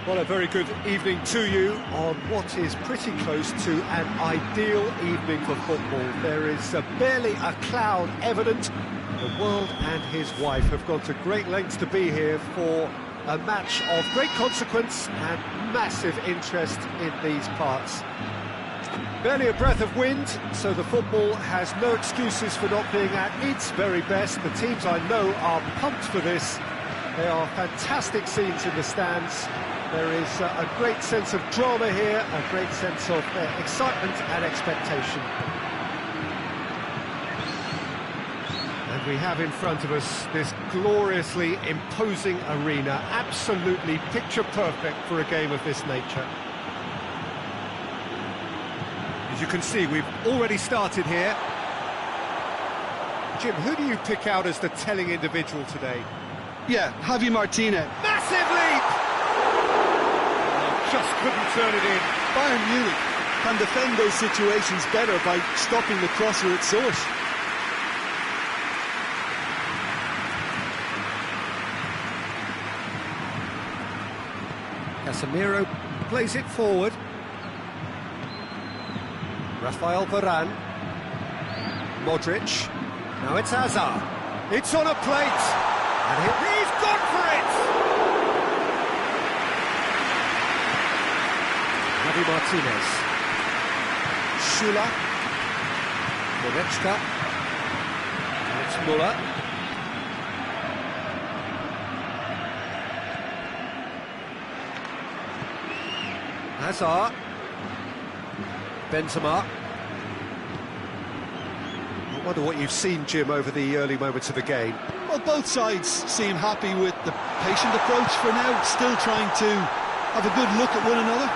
Well, a very good evening to you on what is pretty close to an ideal evening for football. There is barely a cloud evident. The world and his wife have gone to great lengths to be here for a match of great consequence and massive interest in these parts. Barely a breath of wind, so the football has no excuses for not being at its very best. The teams I know are pumped for this. There are fantastic scenes in the stands. There is a great sense of drama here, a great sense of excitement and expectation. And we have in front of us this gloriously imposing arena, absolutely picture perfect for a game of this nature. As you can see, we've already started here. Jim, who do you pick out as the telling individual today? Yeah, Javi Martinez. Massive leap! Just couldn't turn it in. Bayern Munich can defend those situations better by stopping the crosser at source. Casemiro plays it forward. Rafael Varane. Modric. Now it's Hazard. It's on a plate. And he's gone for it! Javi Martinez. Schüller. Goretzka. It's Müller. Hazard. Benzema. I wonder what you've seen, Jim, over the early moments of the game. Well, both sides seem happy with the patient approach for now, still trying to have a good look at one another.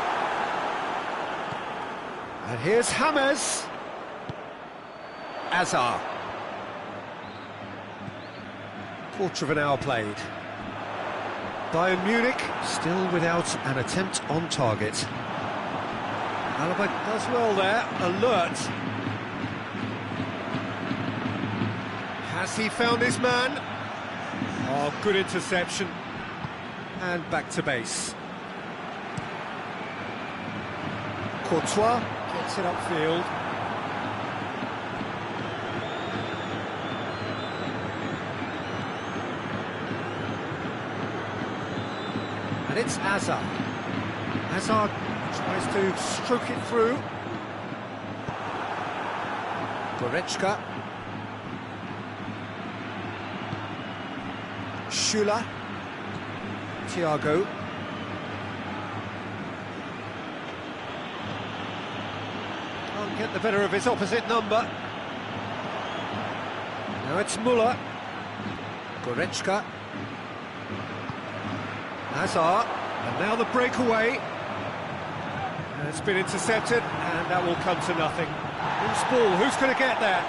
And here's James. Hazard. Quarter of an hour played. Bayern Munich still without an attempt on target. Alaba does well there, alert. Has he found his man? Oh, good interception. And back to base. Courtois gets it upfield. And it's Hazard. Hazard tries to stroke it through. Goretzka. Schüller. Thiago. Can't get the better of his opposite number. Now it's Müller. Goretzka. Hazard. And now the breakaway. And it's been intercepted, and that will come to nothing. Loose ball, who's going to get there?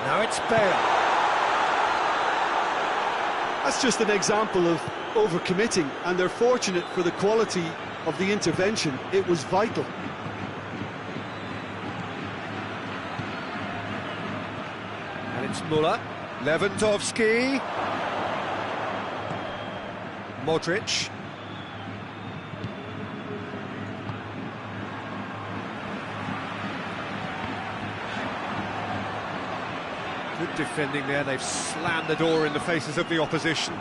Now it's Bale. That's just an example of overcommitting, and they're fortunate for the quality of the intervention. It was vital. And it's Müller. Lewandowski. Modric. Good defending there, they've slammed the door in the faces of the opposition.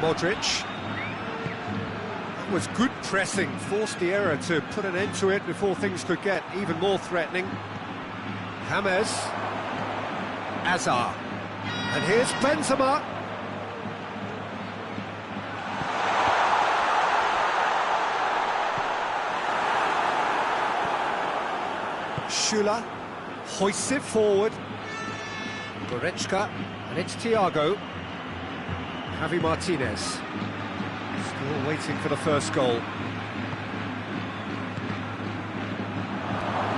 Modric. That was good pressing, forced the error to put an end to it before things could get even more threatening. James. Hazard. And here's Benzema. Schüller hoists it forward. Goretzka, and it's Thiago. Javi Martinez. Still waiting for the first goal.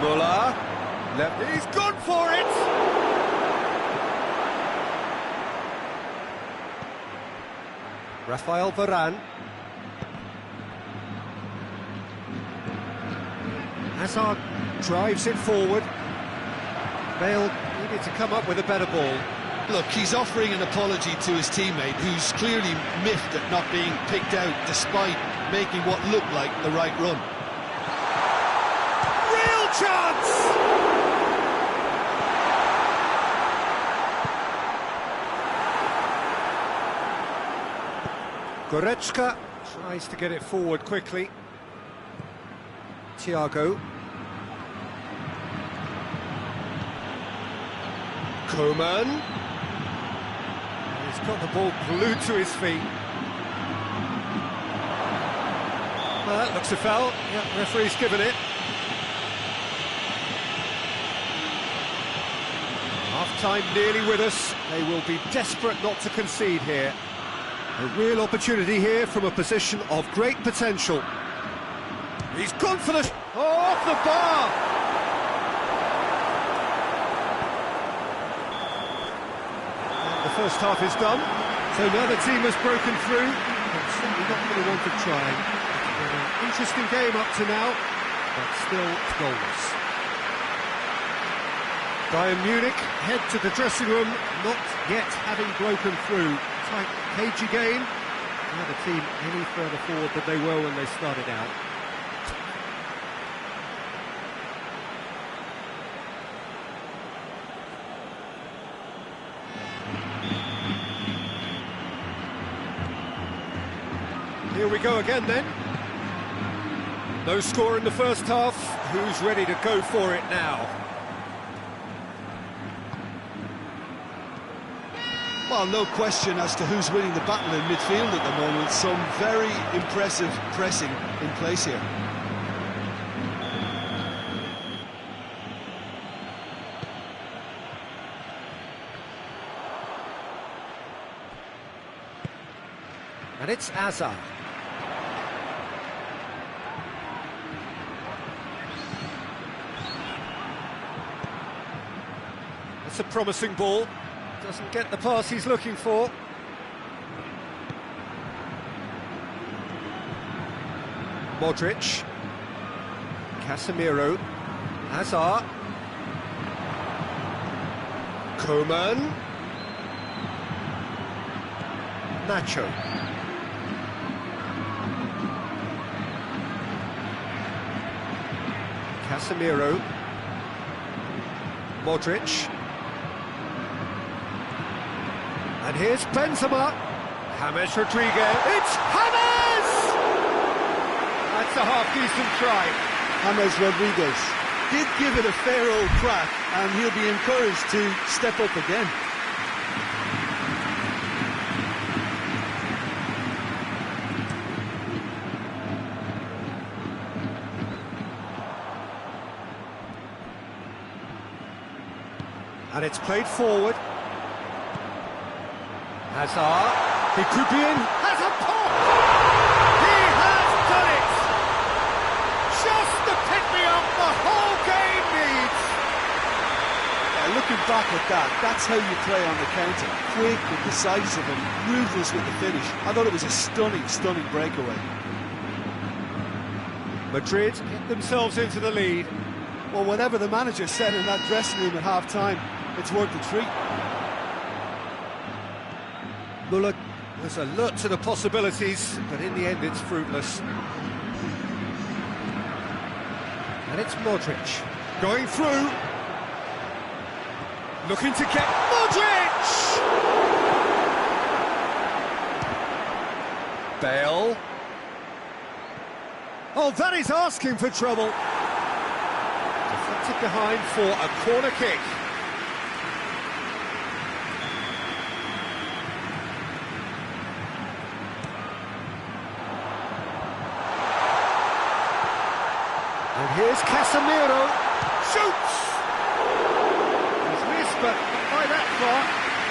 Müller. He's gone for it! Rafael Varane. Hazard drives it forward. Bale needed to come up with a better ball. Look, he's offering an apology to his teammate, who's clearly miffed at not being picked out despite making what looked like the right run. Real chance! Goretzka tries to get it forward quickly. Thiago. Coman. He's got the ball glued to his feet. Well, that looks a foul. Yeah, referee's given it. Half-time nearly with us. They will be desperate not to concede here. A real opportunity here from a position of great potential. He's gone for the... Oh, off the bar! The first half is done, so now the team has broken through. It's certainly not going to want to try. It's been an interesting game up to now, but still goals. Bayern Munich head to the dressing room, not yet having broken through. Tight, cagey game. Now the team any further forward than they were when they started out. Here we go again then. No score in the first half. Who's ready to go for it now? Well, no question as to who's winning the battle in midfield at the moment. Some very impressive pressing in place here. And it's Hazard. It's a promising ball. Doesn't get the pass he's looking for. Modric. Casemiro. Hazard. Coman. Nacho. Casemiro. Modric. And here's Benzema. James Rodriguez. It's James! That's a half-decent try. James Rodriguez did give it a fair old crack, and he'll be encouraged to step up again. And it's played forward. Hazard, he could be in, has a pop! He has done it! Just the pick-me-up the whole game needs! Yeah, looking back at that, that's how you play on the counter. Quick and decisive and ruthless with the finish. I thought it was a stunning, stunning breakaway. Madrid get themselves into the lead. Well, whatever the manager said in that dressing room at half-time, it's worth the treat. Muller was alert to the possibilities, but in the end it's fruitless. And it's Modric going through. Looking to get Modric! Bale. Oh, that is asking for trouble. Deflected behind for a corner kick. And here's Casemiro. Shoots! He's missed, but not by that far.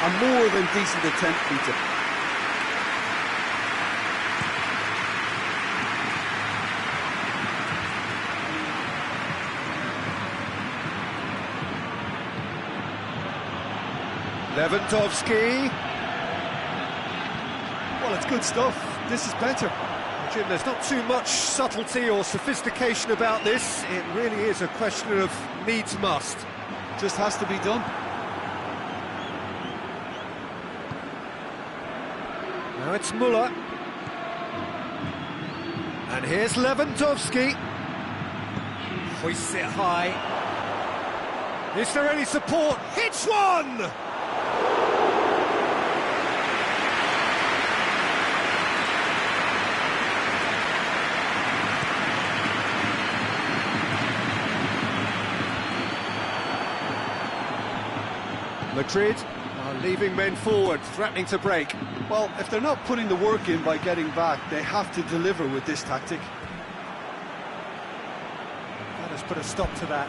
A more than decent attempt, Peter. Lewandowski. Well, it's good stuff. This is better. Jim, there's not too much subtlety or sophistication about this. It really is a question of needs must. Just has to be done. Now it's Muller. And here's Lewandowski. Hoists it high. Is there any support? Hits one! Madrid are leaving men forward, threatening to break. Well, if they're not putting the work in by getting back, they have to deliver with this tactic. Let us put a stop to that.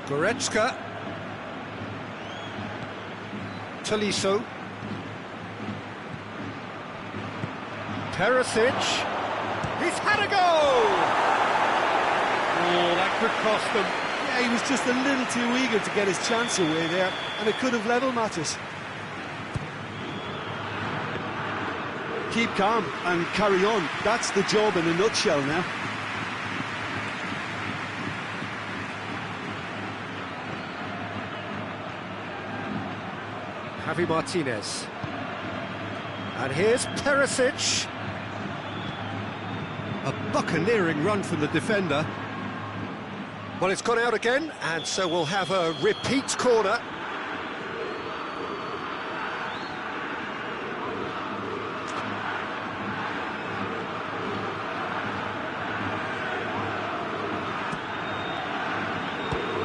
Goretzka. Tolisso. Perisic. He's had a go! Oh, that could cost them. Yeah, he was just a little too eager to get his chance away there, and it could have level matches. Keep calm and carry on. That's the job in a nutshell now. Javi Martinez. And here's Perisic. A buccaneering run from the defender. Well, it's gone out again, and so we'll have a repeat corner.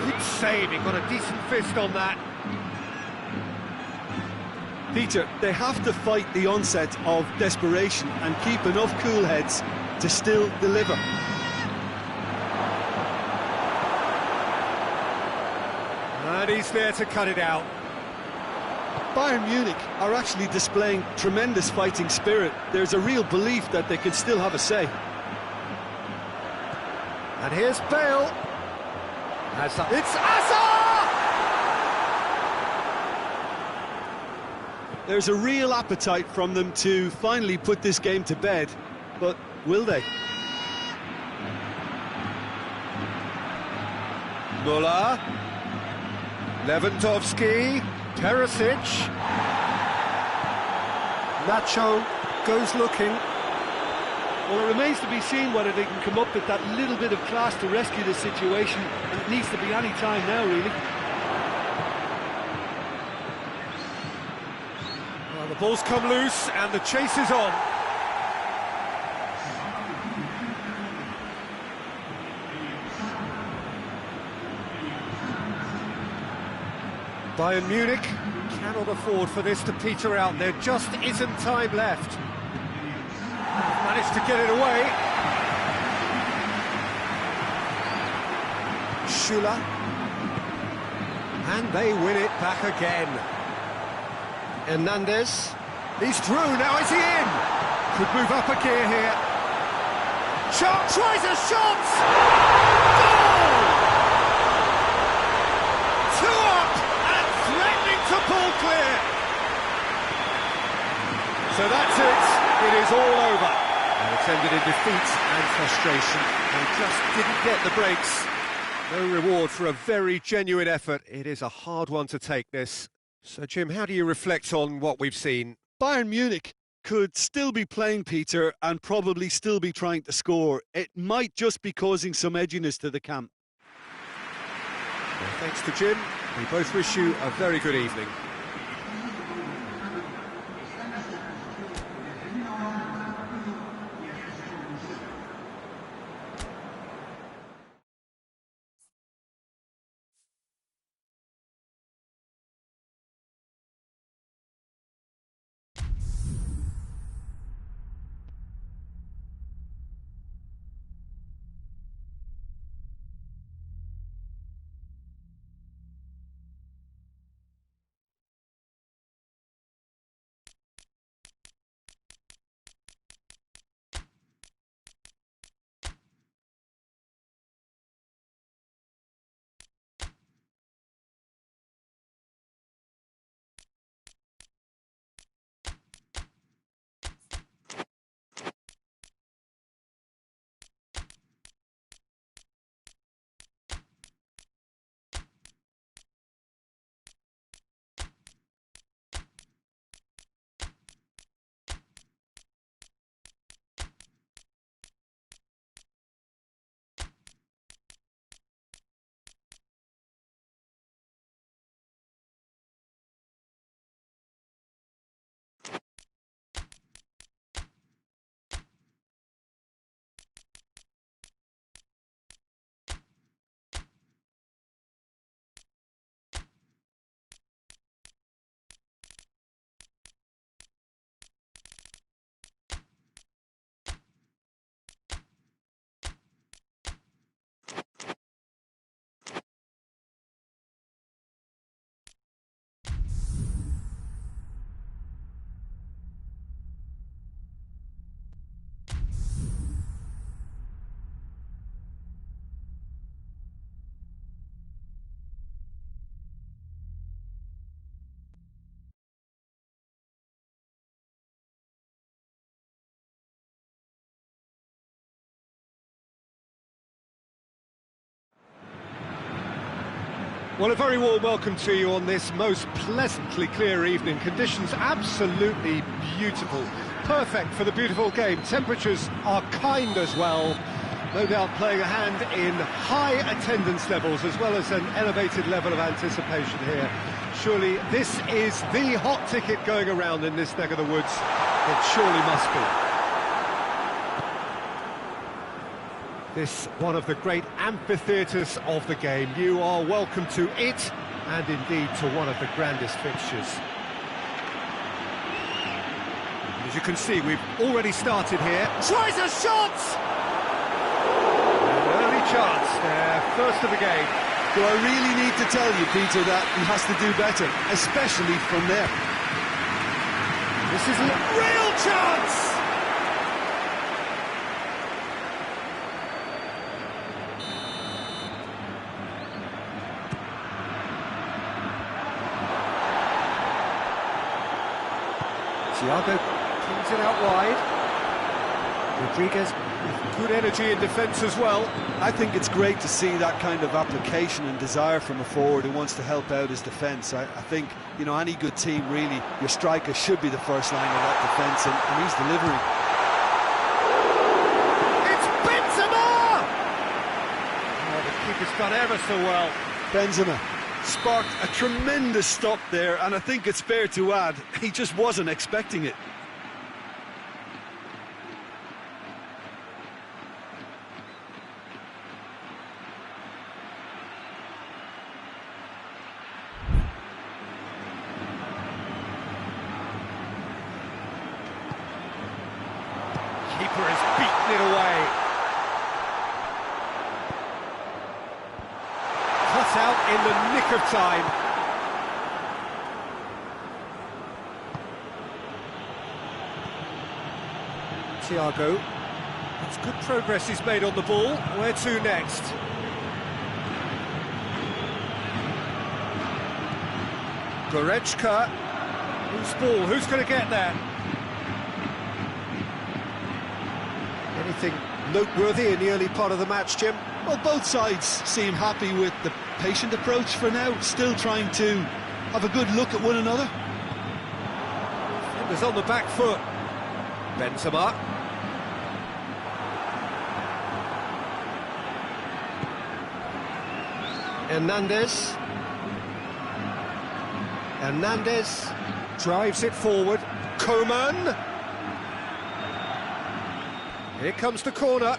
Good save, he got a decent fist on that. Peter, they have to fight the onset of desperation and keep enough cool heads to still deliver. And he's there to cut it out. Bayern Munich are actually displaying tremendous fighting spirit. There's a real belief that they can still have a say. And here's Bale. It's Hazard! There's a real appetite from them to finally put this game to bed, but will they? Muller. Lewandowski. Perisic. Nacho goes looking. Well, it remains to be seen whether they can come up with that little bit of class to rescue the situation, and it needs to be any time now, really. Well, the ball's come loose and the chase is on. Bayern Munich cannot afford for this to peter out. There just isn't time left. Managed to get it away. Schüller. And they win it back again. Hernandez. He's through, now is he in? Could move up a gear here. Shot, tries a shot! Goal! 2 up and threatening to pull clear. So that's it. It is all over. And it's ended in defeat and frustration, and just didn't get the breaks. No reward for a very genuine effort. It is a hard one to take, this. So, Jim, how do you reflect on what we've seen? Bayern Munich could still be playing, Peter, and probably still be trying to score. It might just be causing some edginess to the camp. Well, thanks to Jim. We both wish you a very good evening. Well, a very warm welcome to you on this most pleasantly clear evening. Conditions absolutely beautiful. Perfect for the beautiful game. Temperatures are kind as well. No doubt playing a hand in high attendance levels as well as an elevated level of anticipation here. Surely this is the hot ticket going around in this neck of the woods. It surely must be. This one of the great amphitheatres of the game. You are welcome to it, and indeed to one of the grandest fixtures. As you can see, we've already started here. Tries a shot! An early chance there, first of the game. Do I really need to tell you, Peter, that he has to do better, especially from there? This is a real chance! Thiago brings it out wide. Rodriguez with good energy in defence as well. I think it's great to see that kind of application and desire from a forward who wants to help out his defence. I think, you know, any good team, really, your striker should be the first line of that defence, and he's delivering. It's Benzema! Oh, the keeper's done ever so well. Benzema sparked a tremendous stop there, and I think it's fair to add, he just wasn't expecting it. Keeper has beaten it away. Cut out in the nick of time. Thiago. That's good progress he's made on the ball. Where to next? Goretzka. Who's ball? Who's going to get there? Anything noteworthy in the early part of the match, Jim? Well, both sides seem happy with the patient approach for now, still trying to have a good look at one another. Fingers on the back foot. Benzema. Hernandez drives it forward. Coman. Here comes the corner.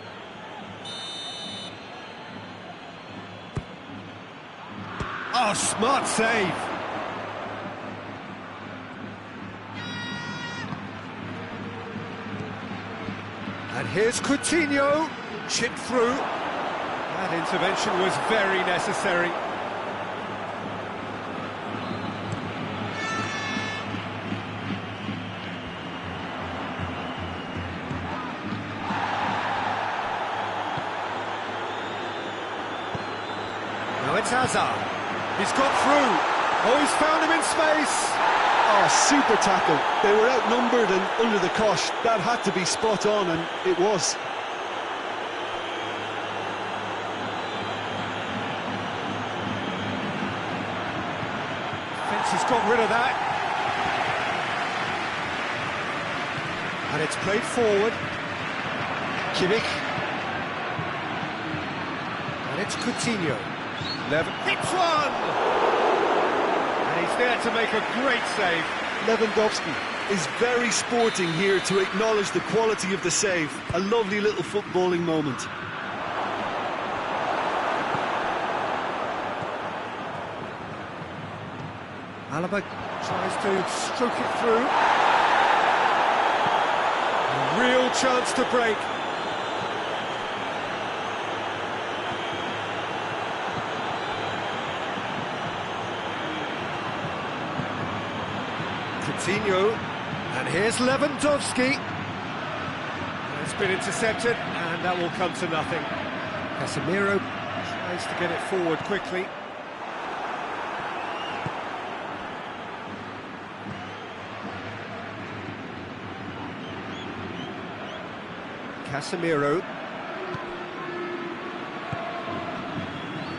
Oh, smart save. And here's Coutinho, chipped through. That intervention was very necessary. Now it's Hazard. He's got through. Oh, he's found him in space. Oh, super tackle. They were outnumbered and under the cosh. That had to be spot on, and it was. Defence has got rid of that. And it's played forward. Kimmich. And it's Coutinho. Hits one! And he's there to make a great save. Lewandowski is very sporting here to acknowledge the quality of the save. A lovely little footballing moment. Alaba tries to stroke it through. A real chance to break. Coutinho, and here's Lewandowski. It's been intercepted, and that will come to nothing. Casemiro tries to get it forward quickly. Casemiro.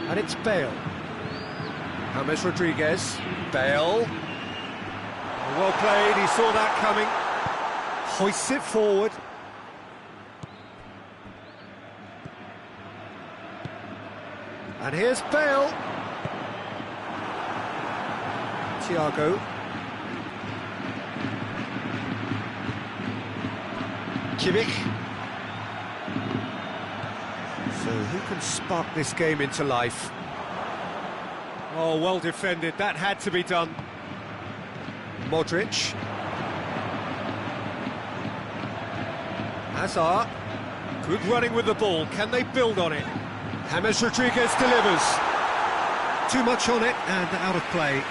And it's Bale. James Rodriguez, Bale. Well played, he saw that coming. Hoists it forward. And here's Bale. Thiago. Kimmich. So who can spark this game into life? Oh, well defended, that had to be done. Modric. Hazard. Good running with the ball, can they build on it? James Rodriguez delivers. Too much on it and out of play.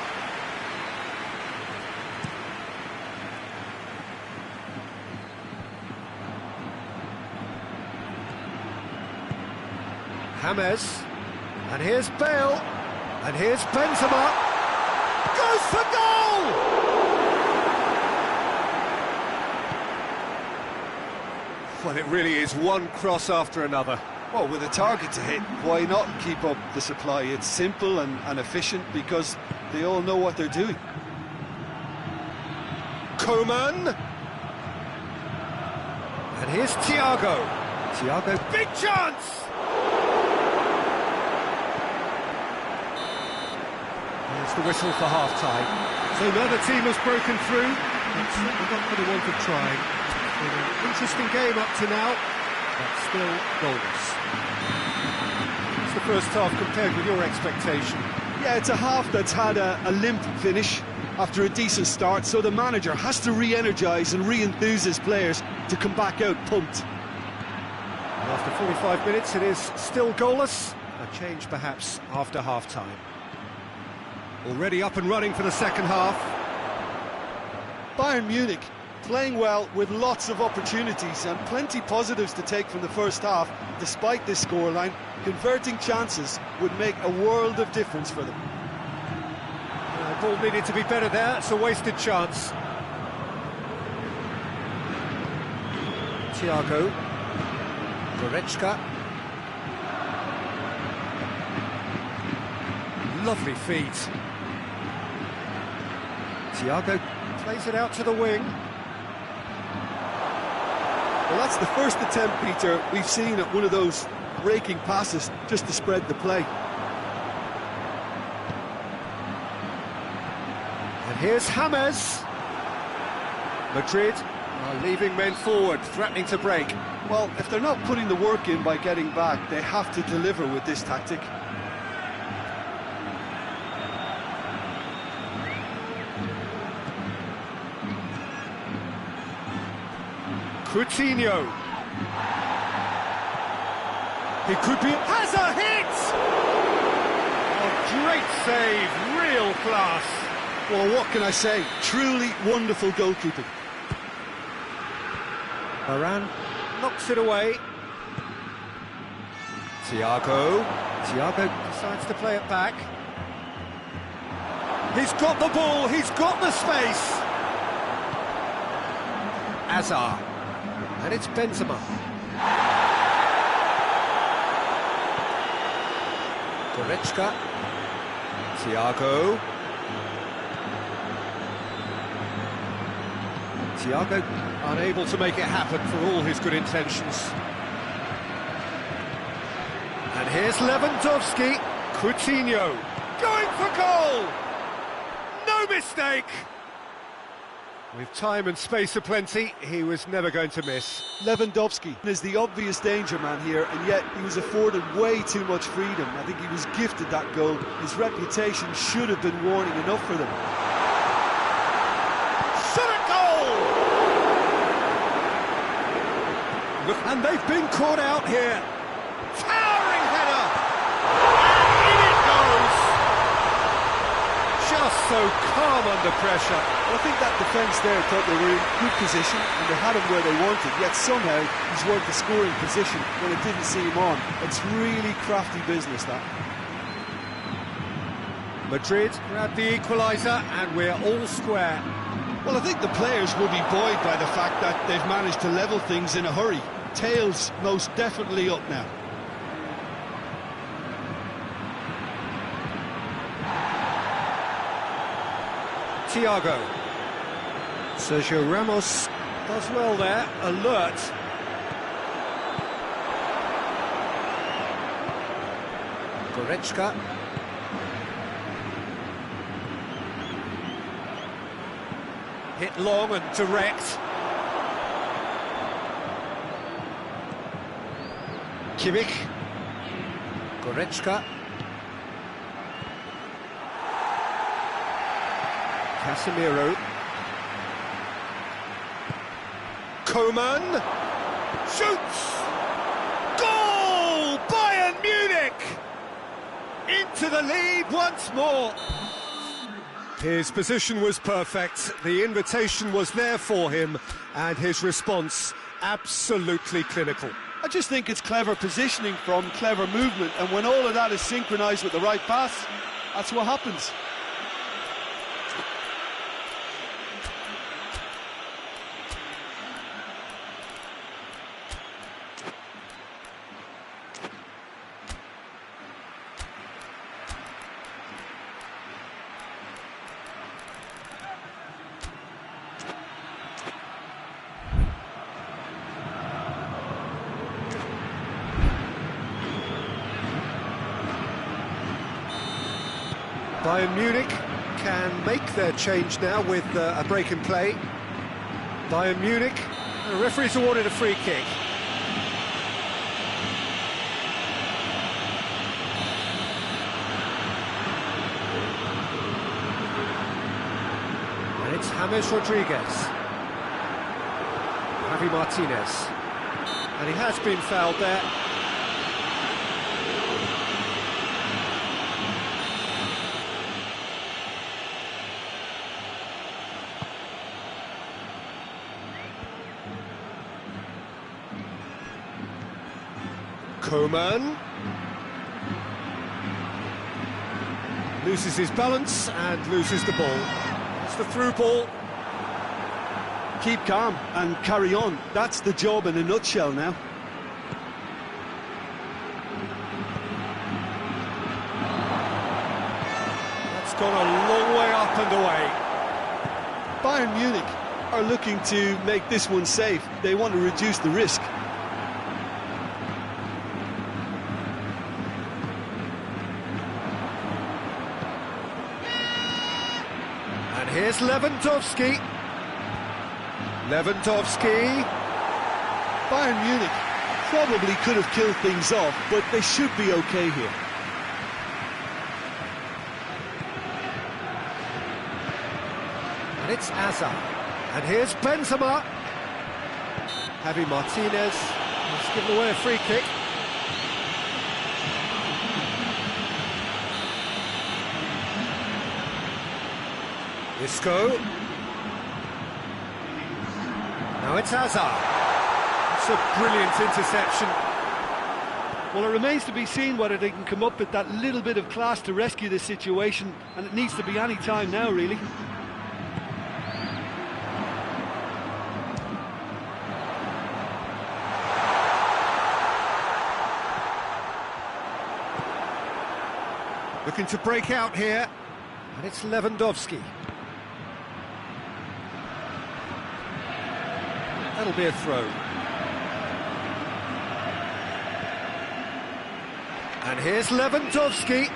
James, and here's Bale, and here's Benzema, goes for goal! Well, it really is one cross after another. Well, with a target to hit, why not keep up the supply? It's simple and efficient because they all know what they're doing. Coman, and here's Thiago. Thiago, big chance! There's the whistle for half-time. So now the team has broken through. It's not for the want of trying. It's been an interesting game up to now, but still goalless. It's the first half compared with your expectation. Yeah, it's a half that's had a limp finish after a decent start, so the manager has to re-energise and re-enthuse his players to come back out pumped. And after 45 minutes, it is still goalless. A change perhaps after half-time. Already up and running for the second half. Bayern Munich playing well with lots of opportunities and plenty positives to take from the first half. Despite this scoreline, converting chances would make a world of difference for them. Ball needed to be better there, it's a wasted chance. Thiago. Goretzka. Lovely feet. Thiago plays it out to the wing. Well, that's the first attempt, Peter, we've seen at one of those raking passes just to spread the play. And here's James. Madrid are leaving men forward, threatening to break. Well, if they're not putting the work in by getting back, they have to deliver with this tactic. Coutinho. He could be... has a hit! Oh, great save, real class. Well, what can I say? Truly wonderful goalkeeping. Varane knocks it away. Thiago. Thiago decides to play it back. He's got the ball, he's got the space. Hazard. And it's Benzema. Goretzka. Thiago. Thiago unable to make it happen for all his good intentions. And here's Lewandowski. Coutinho going for goal! No mistake! With time and space aplenty, he was never going to miss. Lewandowski is the obvious danger man here, and yet he was afforded way too much freedom. I think he was gifted that goal. His reputation should have been warning enough for them. Shot at goal! Look, and they've been caught out here. Towering header! And in it goes! Just so calm under pressure. I think that defence there thought they were in good position and they had him where they wanted, yet somehow he's worked the scoring position when it didn't see him on. It's really crafty business, that. Madrid grabbed the equaliser and we're all square. Well, I think the players will be buoyed by the fact that they've managed to level things in a hurry. Tails most definitely up now. Thiago. Sergio Ramos does well there, alert. Goretzka. Hit long and direct. Kimmich. Goretzka. Casemiro. Coman. Shoots! Goal! Bayern Munich! Into the lead once more. His position was perfect, the invitation was there for him, and his response absolutely clinical. I just think it's clever positioning from clever movement, and when all of that is synchronised with the right pass, that's what happens. Bayern Munich can make their change now with a break in play. Bayern Munich, the referee's awarded a free kick. And it's James Rodriguez. Javi Martinez. And he has been fouled there. Coman loses his balance and loses the ball. It's the through ball. Keep calm and carry on. That's the job in a nutshell now. That's gone a long way up and away. Bayern Munich are looking to make this one safe. They want to reduce the risk. And here's Lewandowski. Lewandowski. Bayern Munich probably could have killed things off, but they should be okay here. And it's Hazard. And here's Benzema. Javi Martinez has given away a free kick. Isco. Now it's Hazard. It's a brilliant interception. Well, it remains to be seen whether they can come up with that little bit of class to rescue this situation, and it needs to be any time now, really. Looking to break out here, and it's Lewandowski. That'll be a throw. And here's Lewandowski.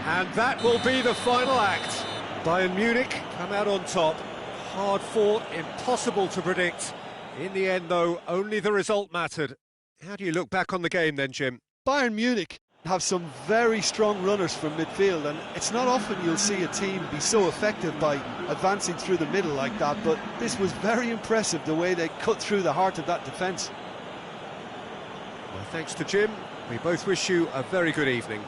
And that will be the final act. Bayern Munich come out on top. Hard fought, impossible to predict. In the end, though, only the result mattered. How do you look back on the game then, Jim? Bayern Munich have some very strong runners from midfield, and it's not often you'll see a team be so effective by advancing through the middle like that, but this was very impressive, the way they cut through the heart of that defence. Well, thanks to Jim. We both wish you a very good evening.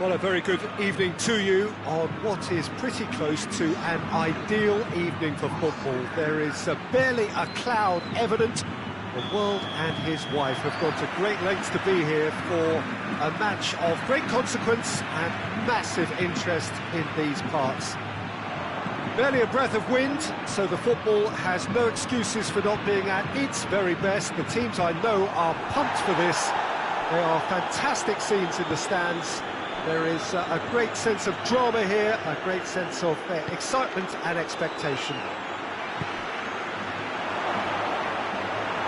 Well, a very good evening to you on what is pretty close to an ideal evening for football. There is barely a cloud evident. The world and his wife have gone to great lengths to be here for a match of great consequence and massive interest in these parts. Barely a breath of wind, so the football has no excuses for not being at its very best. The teams I know are pumped for this. There are fantastic scenes in the stands. There is a great sense of drama here, a great sense of excitement and expectation.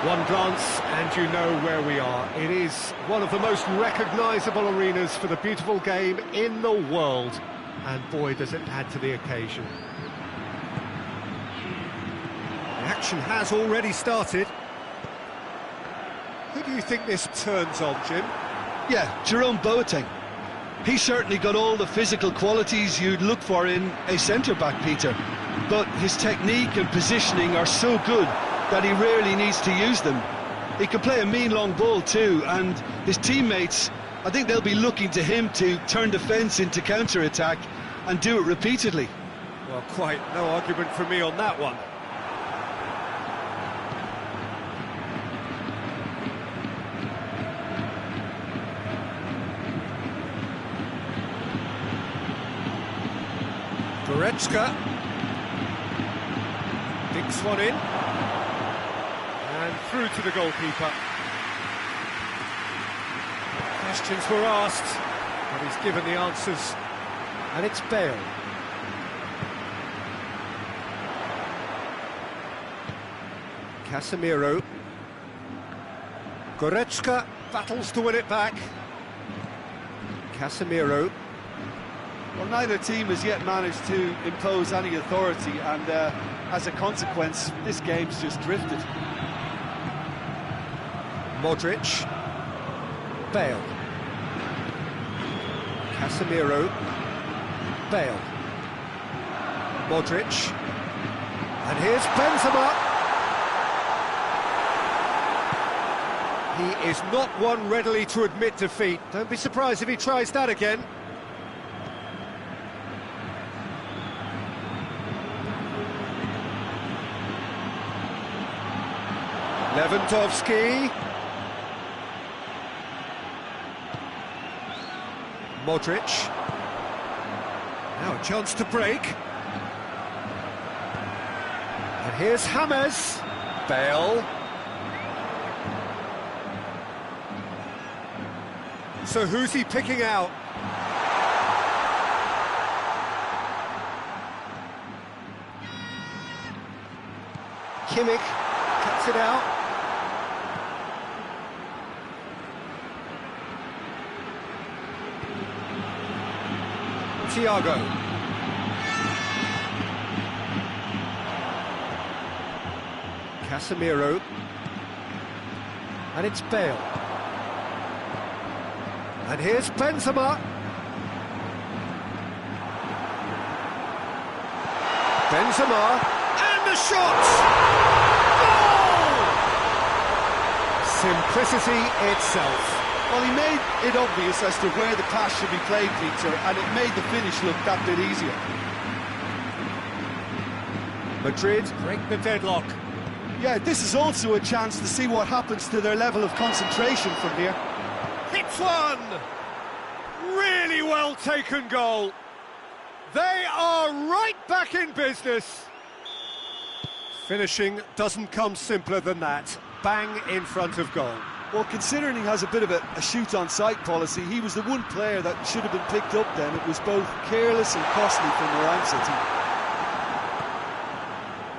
One glance and you know where we are. It is one of the most recognisable arenas for the beautiful game in the world. And boy, does it add to the occasion. The action has already started. Who do you think this turns on, Jim? Yeah, Jerome Boateng. He's certainly got all the physical qualities you'd look for in a centre-back, Peter. But his technique and positioning are so good that he rarely needs to use them. He can play a mean long ball too, and his teammates, I think they'll be looking to him to turn defence into counter-attack and do it repeatedly. Well, quite no argument from me on that one. Goretzka dinks one in and through to the goalkeeper. Questions were asked and he's given the answers, and it's Bale. Casemiro. Goretzka battles to win it back. Casemiro. Well, neither team has yet managed to impose any authority, and as a consequence, this game's just drifted. Modric. Bale. Casemiro. Bale. Modric. And here's Benzema. He is not one readily to admit defeat. Don't be surprised if he tries that again. Lewandowski. Modric. Now a chance to break. And here's James. Bale. So who's he picking out? Kimmich cuts it out. Thiago. Casemiro. And it's Bale. And here's Benzema. Benzema. And the shot! Goal! Simplicity itself. Well, he made it obvious as to where the pass should be played, Peter, and it made the finish look that bit easier. Madrid break the deadlock. Yeah, this is also a chance to see what happens to their level of concentration from here. Hits one! Really well taken goal. They are right back in business. Finishing doesn't come simpler than that. Bang in front of goal. Well, considering he has a bit of a shoot-on-sight policy, he was the one player that should have been picked up then. It was both careless and costly from Moran City.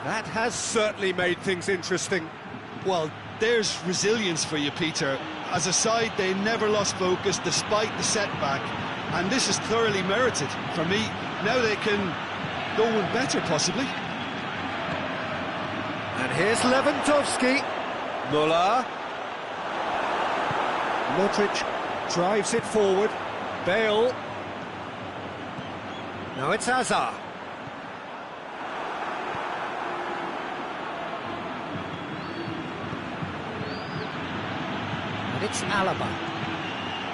That has certainly made things interesting. Well, there's resilience for you, Peter. As a side, they never lost focus despite the setback, and this is thoroughly merited. For me, now they can go one better, possibly. And here's Lewandowski. Müller. Modric drives it forward. Bale. Now it's Hazard. And it's Alaba.